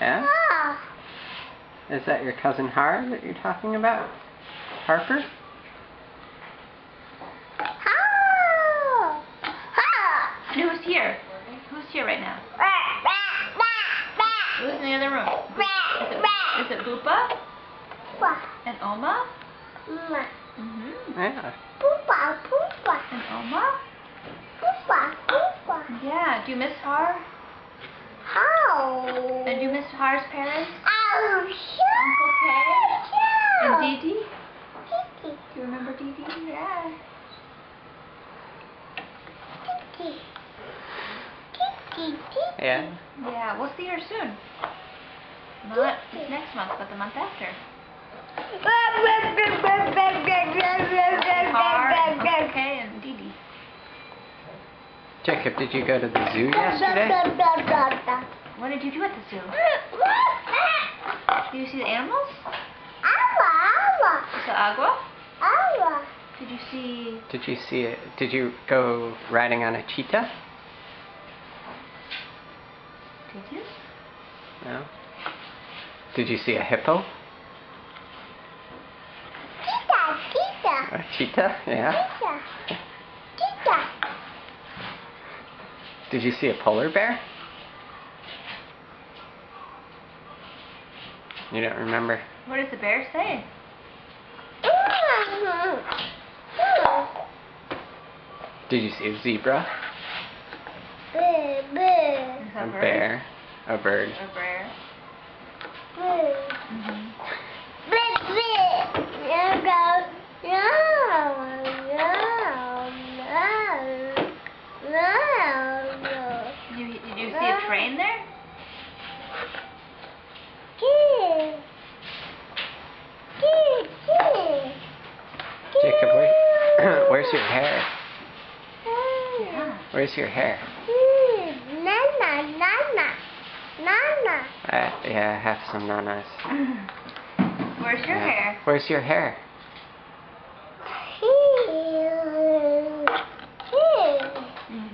Yeah? Is that your cousin Har that you're talking about? Harper? Who's here? Who's here right now? Who's in the other room? Is it Boopa? And Oma? Yeah. And Oma? Yeah. Do you miss Har? And do you miss Har's parents? Uncle Kay? And Dee Dee? Do you remember Dee Dee? Yeah. Yeah? Yeah, we'll see her soon. Not next month, but the month after. Har, Uncle Kay, and Dee Dee. Jacob, did you go to the zoo yesterday? What did you do at the zoo? Did you see the animals? You saw Agua? Did you see... Did you see it? Did you go riding on a cheetah? Did you? No. Did you see a hippo? A cheetah? Yeah. Did you see a polar bear? You don't remember? What does the bear say? Did you see a zebra? A bear? A bird? A bear. Did you see a train there? Jacob, where's your hair? Yeah. Where's your hair? Yeah, I have some nanas. Where's your hair? Where's your hair?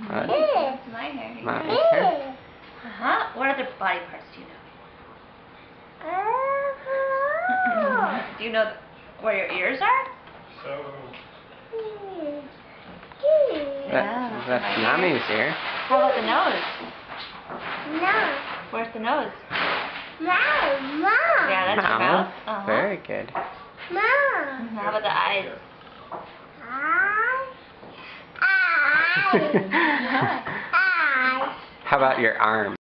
What? That's my hair. Mommy's hair? What other body parts do you know? Do you know where your ears are? That's Mommy's ear. How about the nose? Where's the nose? Yeah, that's your mouth. Very good. How about the eyes? How about your arm?